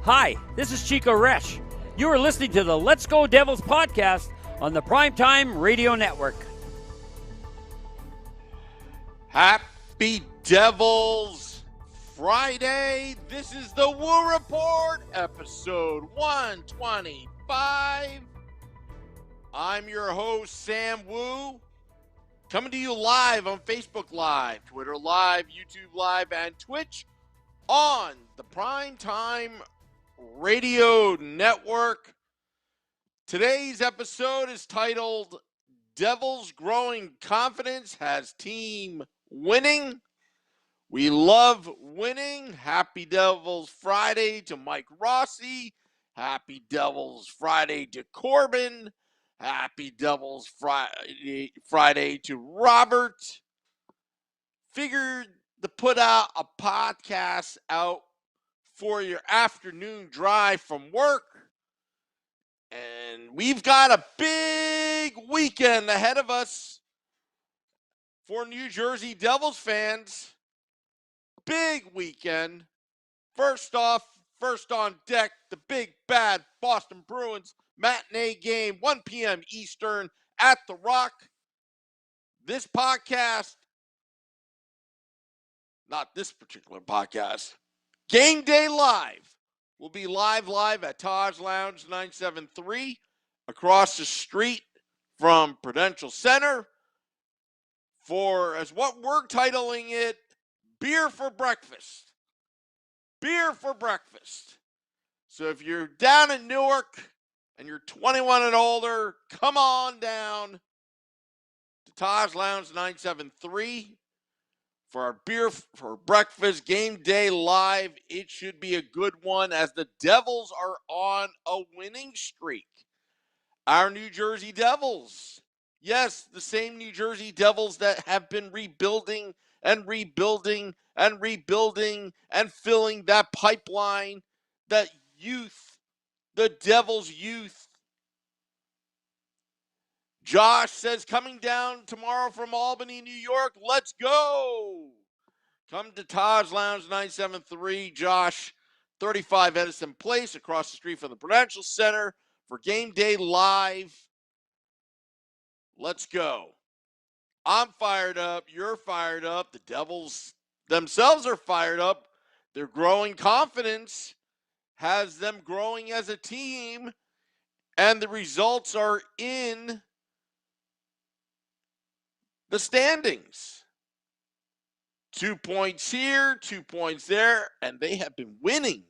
Hi, this is Chico Resch. You are listening to the Let's Go Devils podcast on the Primetime Radio Network. Happy Devils Friday. This is the Woo Report, episode 125. I'm your host, Sam Woo, coming to you live on Facebook Live, Twitter Live, YouTube Live, and Twitch on the Primetime Radio Network. Today's episode is titled Devils Growing Confidence Has Team Winning. We love winning. Happy Devils Friday to Mike Rossi. Happy Devils Friday to Corbin. Happy Devils Friday to Robert. Figured to put out a podcast out for your afternoon drive from work. And we've got a big weekend ahead of us for New Jersey Devils fans. Big weekend. First on deck, the big bad Boston Bruins matinee game, 1 p.m. Eastern at The Rock. This podcast, not this particular podcast, Game Day Live will be live at Taj Lounge 973 across the street from Prudential Center for, as what we're titling it, Beer for Breakfast. Beer for breakfast. So if you're down in Newark and you're 21 and older, come on down to Taj Lounge 973 for our Beer for Breakfast Game Day Live. It should be a good one as the Devils are on a winning streak. Our New Jersey Devils. Yes, the same New Jersey Devils that have been rebuilding and filling that pipeline, that youth, the Devils youth. Josh says, coming down tomorrow from Albany, New York. Let's go. Come to Taj Lounge 973, Josh, 35 Edison Place, across the street from the Prudential Center for Game Day Live. Let's go. I'm fired up. You're fired up. The Devils themselves are fired up. Their growing confidence has them growing as a team, and the results are in the standings. 2 points here, 2 points there, and they have been winning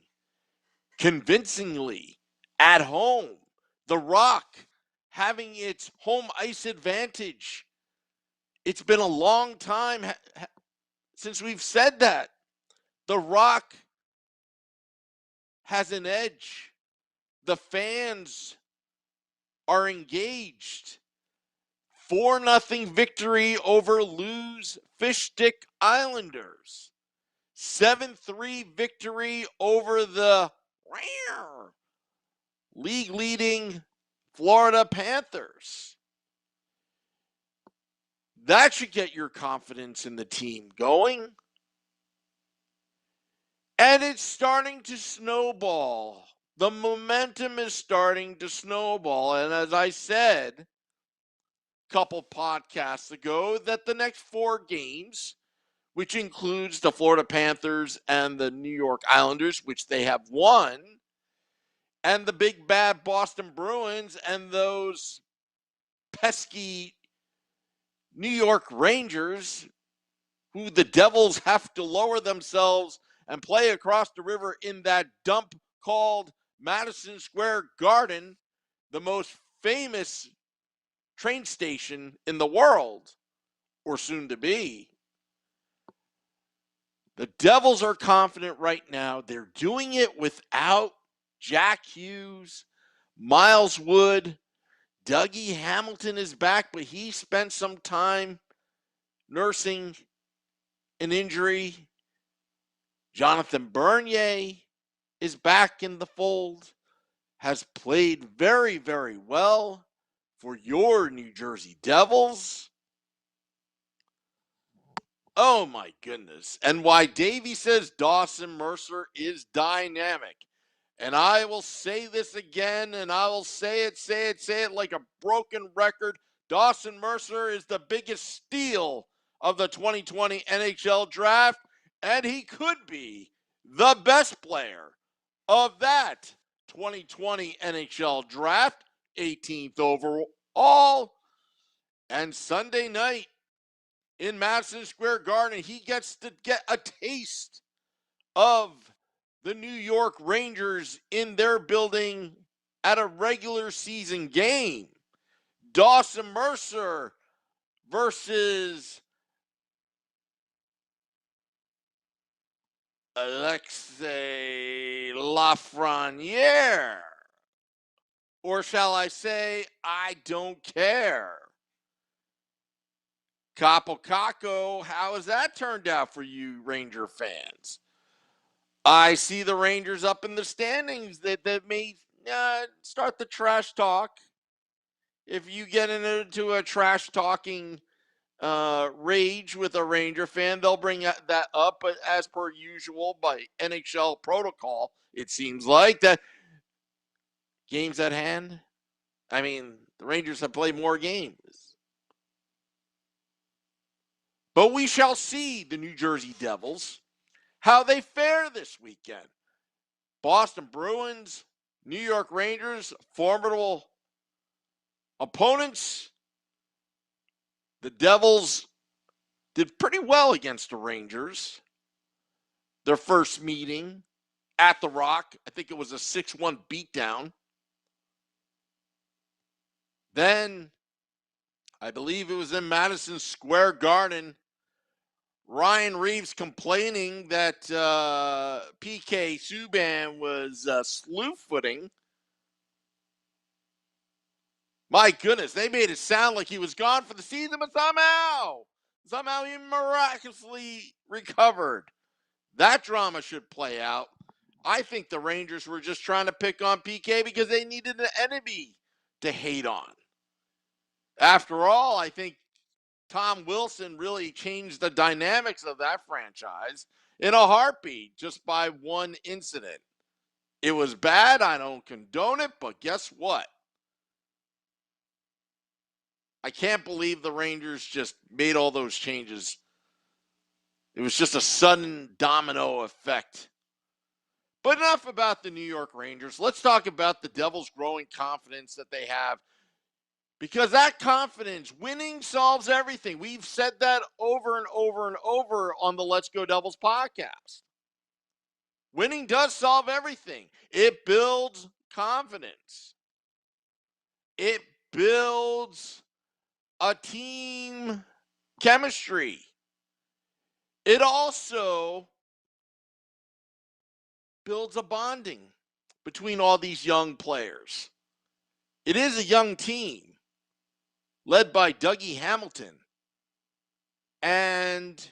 convincingly at home. The Rock having its home ice advantage. It's been a long time since we've said that. The Rock has an edge. The fans are engaged. 4-0 victory over Lou's Fish Stick Islanders. 7-3 victory over the league-leading Florida Panthers. That should get your confidence in the team going. And it's starting to snowball. The momentum is starting to snowball. And as I said a couple podcasts ago, that the next 4 games, which includes the Florida Panthers and the New York Islanders, which they have won, and the big bad Boston Bruins and those pesky New York Rangers, who the Devils have to lower themselves and play across the river in that dump called Madison Square Garden, the most famous train station in the world, or soon to be. The Devils are confident right now. They're doing it without Jack Hughes, Miles Wood. Dougie Hamilton is back, but he spent some time nursing an injury. Jonathan Bernier is back in the fold, has played very, very well for your New Jersey Devils. Oh, my goodness. And why Davey says Dawson Mercer is dynamic. And I will say this again, and I will say it like a broken record. Dawson Mercer is the biggest steal of the 2020 NHL draft, and he could be the best player of that 2020 NHL draft, 18th overall. And Sunday night in Madison Square Garden, he gets to get a taste of the New York Rangers in their building at a regular season game. Dawson Mercer versus Alexei Lafreniere. Or shall I say, I don't care. Capo Caco, how has that turned out for you Ranger fans? I see the Rangers up in the standings that may start the trash talk. If you get into a trash talking rage with a Ranger fan, they'll bring that up. But as per usual, by NHL protocol, it seems like that games at hand. I mean, the Rangers have played more games. But we shall see the New Jersey Devils, how they fare this weekend. Boston Bruins, New York Rangers, formidable opponents. The Devils did pretty well against the Rangers. Their first meeting at the Rock, I think it was a 6-1 beatdown. Then, I believe it was in Madison Square Garden, Ryan Reeves complaining that PK Subban was slew-footing. My goodness, they made it sound like he was gone for the season, but somehow he miraculously recovered. That drama should play out. I think the Rangers were just trying to pick on PK because they needed an enemy to hate on. After all, I think Tom Wilson really changed the dynamics of that franchise in a heartbeat just by one incident. It was bad. I don't condone it, but guess what? I can't believe the Rangers just made all those changes. It was just a sudden domino effect. But enough about the New York Rangers. Let's talk about the Devils' growing confidence that they have. Because that confidence, winning solves everything. We've said that over and over and over on the Let's Go Devils podcast. Winning does solve everything. It builds confidence. It builds a team chemistry. It also builds a bonding between all these young players. It is a young team led by Dougie Hamilton. And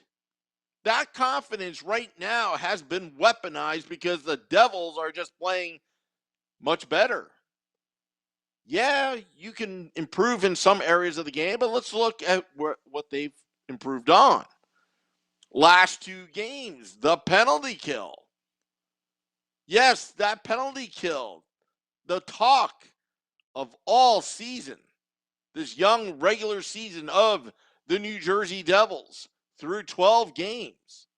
that confidence right now has been weaponized because the Devils are just playing much better. Yeah, you can improve in some areas of the game, but let's look at what they've improved on. Last two games, the penalty kill. Yes, that penalty kill, the talk of all season, this young regular season of the New Jersey Devils through 12 games,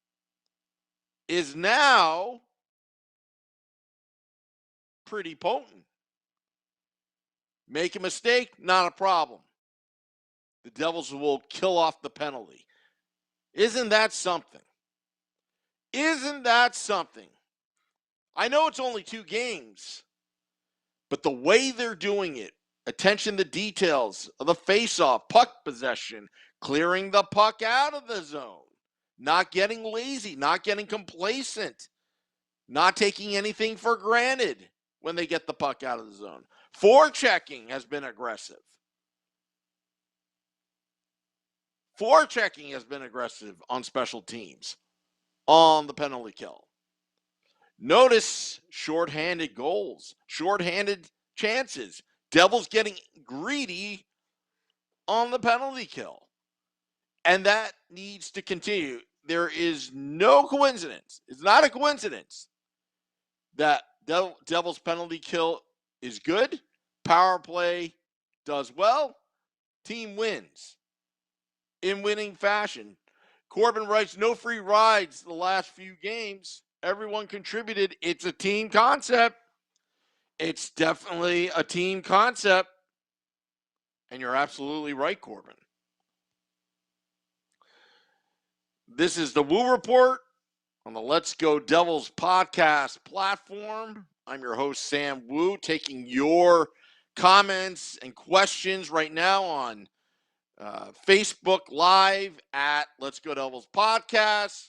is now pretty potent. Make a mistake, not a problem. The Devils will kill off the penalty. Isn't that something? Isn't that something? I know it's only 2 games, but the way they're doing it, attention to details of the face-off, puck possession, clearing the puck out of the zone, not getting lazy, not getting complacent, not taking anything for granted when they get the puck out of the zone. Forechecking has been aggressive. Forechecking has been aggressive on special teams, on the penalty kill. Notice shorthanded goals, shorthanded chances. Devils getting greedy on the penalty kill. And that needs to continue. There is no coincidence. It's not a coincidence that Devils penalty kill is good. Power play does well. Team wins in winning fashion. Corbin writes, no free rides the last few games. Everyone contributed. It's a team concept. It's definitely a team concept. And you're absolutely right, Corbin. This is the Woo Report on the Let's Go Devils podcast platform. I'm your host, Sam Woo, taking your comments and questions right now on Facebook Live at Let's Go Devils Podcast,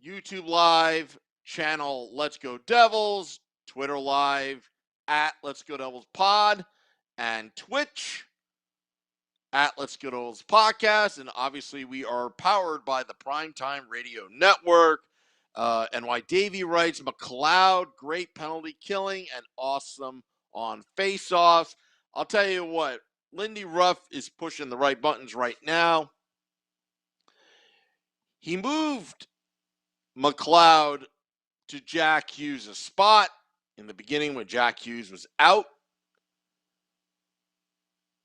YouTube Live, channel Let's Go Devils, Twitter Live at Let's Go Devils Pod, and Twitch at Let's Go Devils Podcast. And obviously we are powered by the Primetime Radio Network. And why Davey writes, McLeod, great penalty killing and awesome on face-offs. I'll tell you what, Lindy Ruff is pushing the right buttons right now. He moved McLeod to Jack Hughes' spot in the beginning when Jack Hughes was out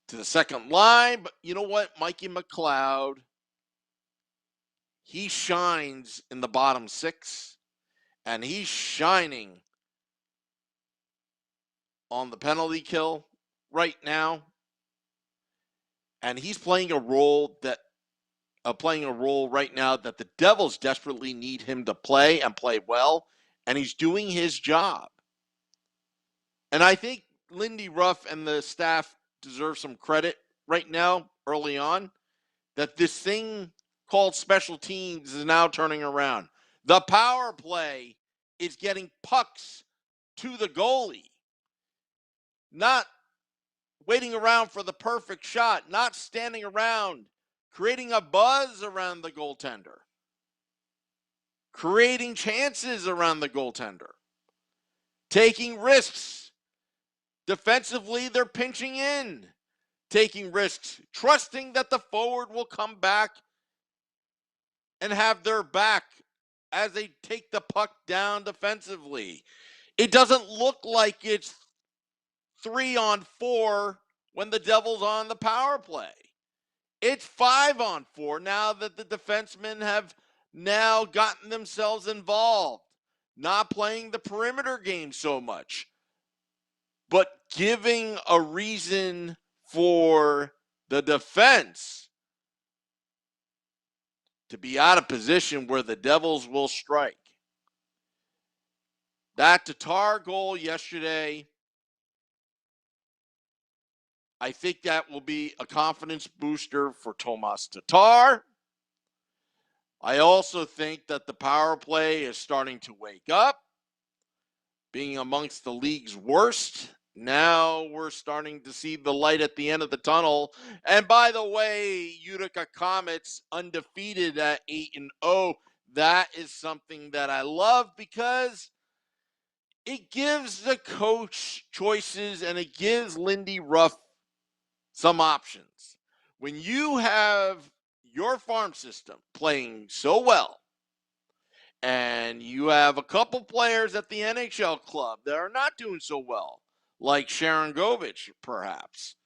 to the second line. But you know what? Mikey McLeod, he shines in the bottom six, and he's shining on the penalty kill right now. And he's playing a role right now that the Devils desperately need him to play and play well, and he's doing his job. And I think Lindy Ruff and the staff deserve some credit right now, early on, that this thing called special teams is now turning around. The power play is getting pucks to the goalie, not waiting around for the perfect shot, not standing around, creating a buzz around the goaltender, creating chances around the goaltender, taking risks. Defensively, they're pinching in, taking risks, trusting that the forward will come back and have their back as they take the puck down defensively. It doesn't look like it's 3-on-4 when the Devils on the power play. It's 5-on-4 now that the defensemen have now gotten themselves involved, not playing the perimeter game so much, but giving a reason for the defense to be out of position where the Devils will strike. That Tatar goal yesterday, I think that will be a confidence booster for Tomas Tatar. I also think that the power play is starting to wake up, being amongst the league's worst. Now we're starting to see the light at the end of the tunnel. And by the way, Utica Comets undefeated at 8-0. That is something that I love because it gives the coach choices and it gives Lindy Ruff some options. When you have your farm system playing so well, and you have a couple players at the NHL club that are not doing so well, like Sharon Govich, perhaps,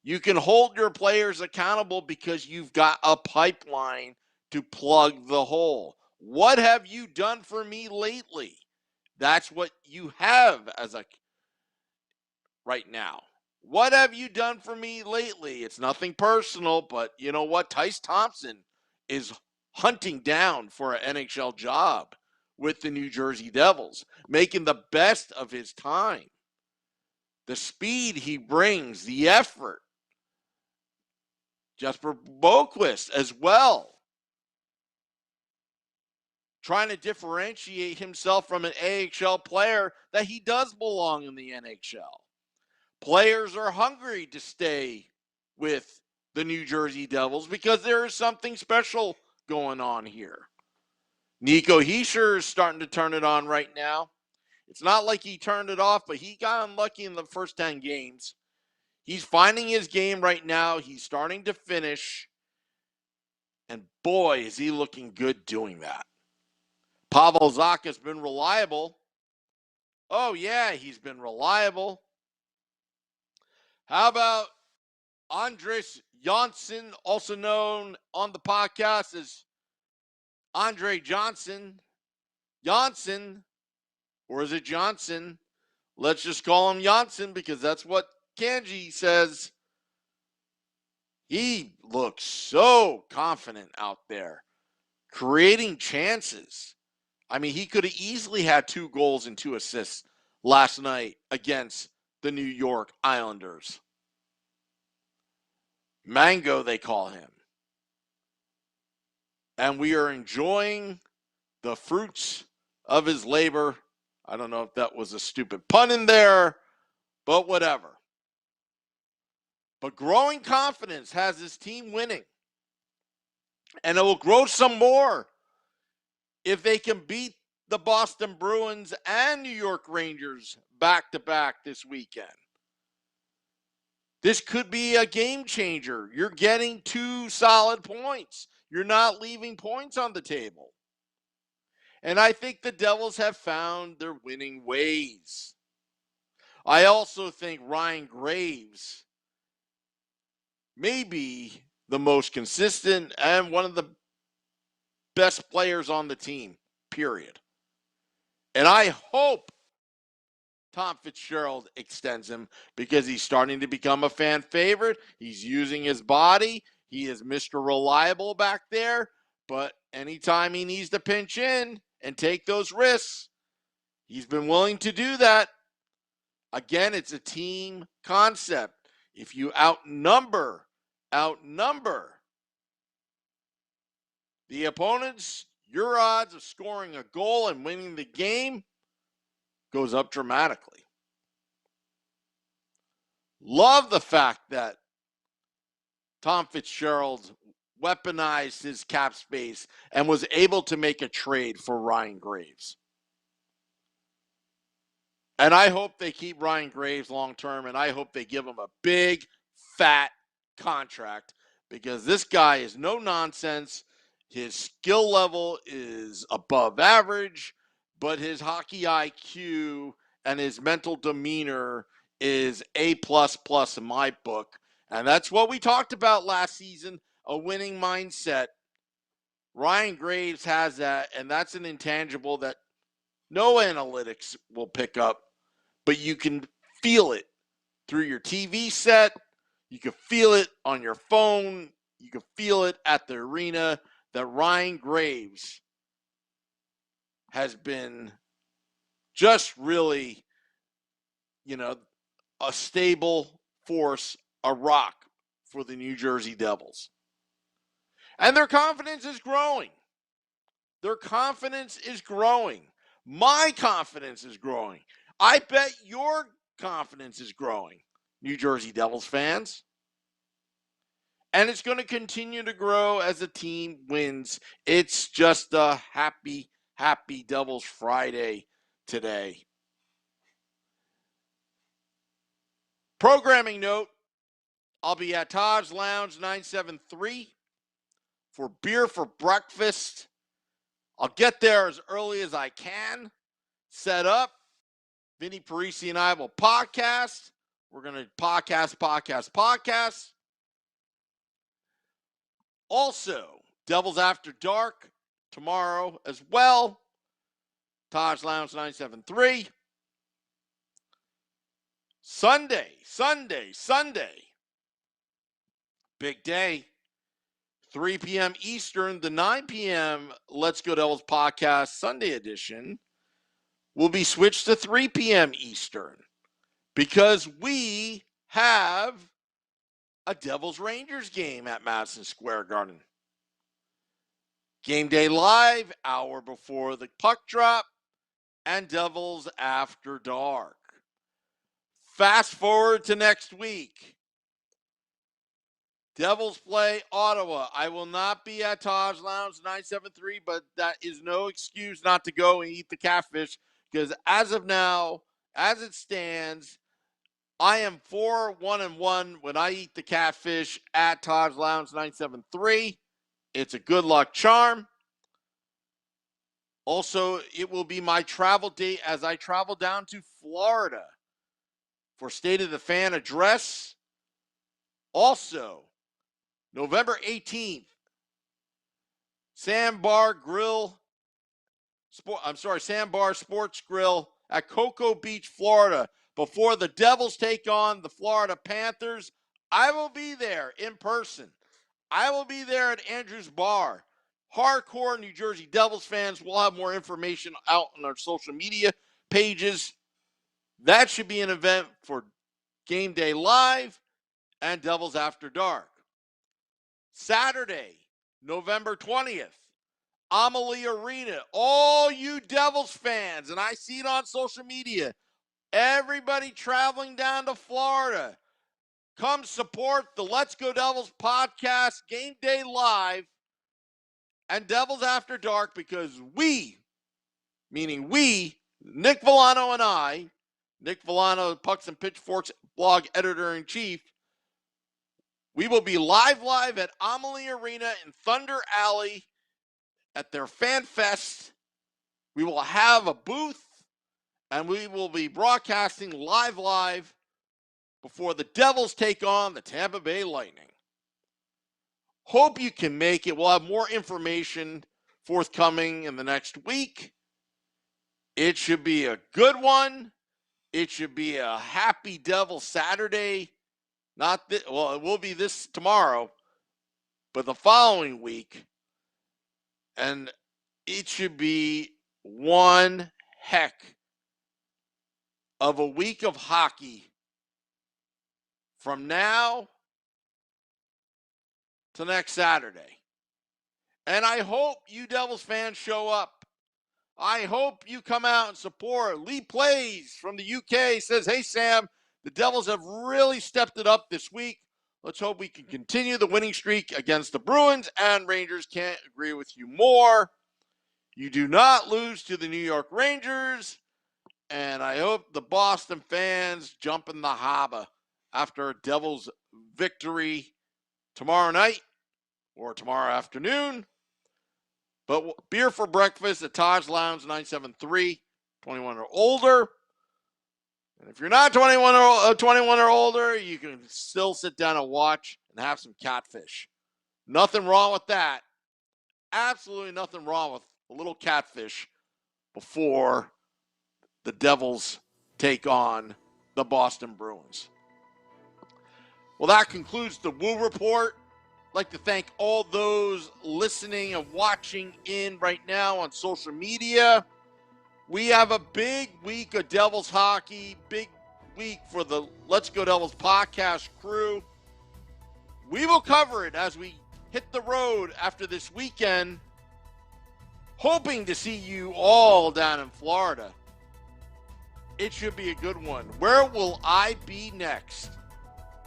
you can hold your players accountable because you've got a pipeline to plug the hole. What have you done for me lately? That's what you have right now. What have you done for me lately? It's nothing personal, but you know what? Tice Thompson is hunting down for an NHL job with the New Jersey Devils, making the best of his time. The speed he brings, the effort. Jesper Boquist as well, trying to differentiate himself from an AHL player that he does belong in the NHL. Players are hungry to stay with the New Jersey Devils because there is something special going on here. Nico Hischier is starting to turn it on right now. It's not like he turned it off, but he got unlucky in the first 10 games. He's finding his game right now. He's starting to finish. And boy, is he looking good doing that. Pavel Zacha's been reliable. Oh, yeah, he's been reliable. How about Andres Johnson, also known on the podcast as Andre Johnson? Johnson, or is it Johnson? Let's just call him Johnson because that's what Kanji says. He looks so confident out there, creating chances. I mean, he could have easily had 2 goals and 2 assists last night against the New York Islanders. Mango, they call him. And we are enjoying the fruits of his labor. I don't know if that was a stupid pun in there, but whatever. But growing confidence has his team winning. And it will grow some more if they can beat the Boston Bruins and New York Rangers back-to-back this weekend. This could be a game changer. You're getting 2 solid points. You're not leaving points on the table. And I think the Devils have found their winning ways. I also think Ryan Graves may be the most consistent and one of the best players on the team, period. And I hope Tom Fitzgerald extends him because he's starting to become a fan favorite. He's using his body. He is Mr. Reliable back there. But anytime he needs to pinch in and take those risks, he's been willing to do that. Again, it's a team concept. If you outnumber the opponents, your odds of scoring a goal and winning the game goes up dramatically. Love the fact that Tom Fitzgerald weaponized his cap space and was able to make a trade for Ryan Graves. And I hope they keep Ryan Graves long term, and I hope they give him a big, fat contract because this guy is no nonsense. His skill level is above average, but his hockey IQ and his mental demeanor is A++ in my book. And that's what we talked about last season, a winning mindset. Ryan Graves has that, and that's an intangible that no analytics will pick up, but you can feel it through your TV set. You can feel it on your phone. You can feel it at the arena that Ryan Graves has been just really, a stable force, a rock for the New Jersey Devils. And their confidence is growing. Their confidence is growing. My confidence is growing. I bet your confidence is growing, New Jersey Devils fans. And it's going to continue to grow as the team wins. It's just a happy, happy Devils Friday today. Programming note, I'll be at Taj Lounge 973 for beer for breakfast. I'll get there as early as I can. Set up. Vinny Parisi and I will podcast. We're going to podcast. Also, Devils After Dark tomorrow as well. Taj Lounge 973. Sunday. Big day. 3 p.m. Eastern, the 9 p.m. Let's Go Devils podcast Sunday edition will be switched to 3 p.m. Eastern because we have a Devils Rangers game at Madison Square Garden. Game day live, hour before the puck drop, and Devils After Dark. Fast forward to next week. Devils play Ottawa. I will not be at Taj Lounge 973, but that is no excuse not to go and eat the catfish because as of now, as it stands, I am 4-1-1 when I eat the catfish at Taj Lounge 973. It's a good luck charm. Also, it will be my travel date as I travel down to Florida for State of the Fan address. Also, November 18th, Sandbar Sports Grill at Cocoa Beach, Florida. Before the Devils take on the Florida Panthers, I will be there in person. I will be there at Andrew's Bar. Hardcore New Jersey Devils fans will have more information out on our social media pages. That should be an event for Game Day Live and Devils After Dark. Saturday, November 20th, Amalie Arena. All you Devils fans, and I see it on social media, everybody traveling down to Florida, come support the Let's Go Devils podcast, Game Day Live, and Devils After Dark, because we, meaning we, Nick Villano and I, Nick Villano, Pucks and Pitchforks blog editor-in-chief, we will be live at Amalie Arena in Thunder Alley at their Fan Fest. We will have a booth, and we will be broadcasting live before the Devils take on the Tampa Bay Lightning. Hope you can make it. We'll have more information forthcoming in the next week. It should be a good one. It should be a happy Devil Saturday. It will be this tomorrow, but the following week. And it should be one heck of a week of hockey from now to next Saturday. And I hope you Devils fans show up. I hope you come out and support. Lee Plays from the UK says, "Hey, Sam, the Devils have really stepped it up this week. Let's hope we can continue the winning streak against the Bruins and Rangers. Can't agree with you more. You do not lose to the New York Rangers. And I hope the Boston fans jump in the harbor after a Devils victory tomorrow night or tomorrow afternoon. But beer for breakfast at Taj Lounge 973, 21 or older. And if you're not 21 or older, you can still sit down and watch and have some catfish. Nothing wrong with that. Absolutely nothing wrong with a little catfish before the Devils take on the Boston Bruins. Well, that concludes the Woo Report. I'd like to thank all those listening and watching in right now on social media. We have a big week of Devils hockey, big week for the Let's Go Devils podcast crew. We will cover it as we hit the road after this weekend, hoping to see you all down in Florida. It should be a good one. Where will I be next?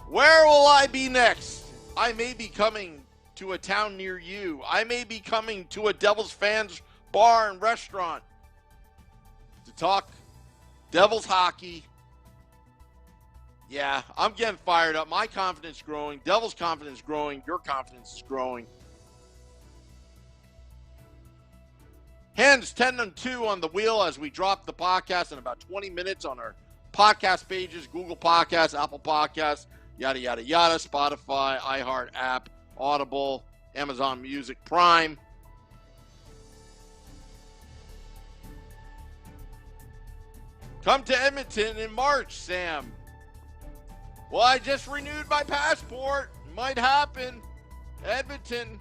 Where will I be next? I may be coming to a town near you. I may be coming to a Devils fans bar and restaurant to talk Devils hockey. Yeah, I'm getting fired up. My confidence is growing. Devils' confidence is growing. Your confidence is growing. Hands 10 and 2 on the wheel as we drop the podcast in about 20 minutes on our podcast pages, Google Podcasts, Apple Podcasts, yada, yada, yada, Spotify, iHeart app, Audible, Amazon Music Prime. Come to Edmonton in March, Sam. Well, I just renewed my passport. Might happen. Edmonton.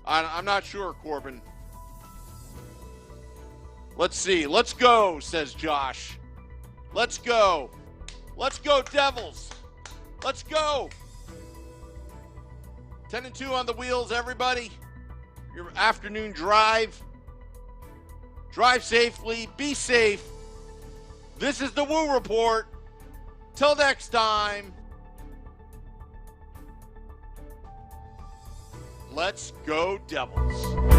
I'm not sure, Corbin. Let's see. Let's go, says Josh. Let's go. Let's go, Devils. Let's go. 10 and 2 on the wheels, everybody. Your afternoon drive. Drive safely. Be safe. This is the Woo Report. Till next time. Let's go, Devils.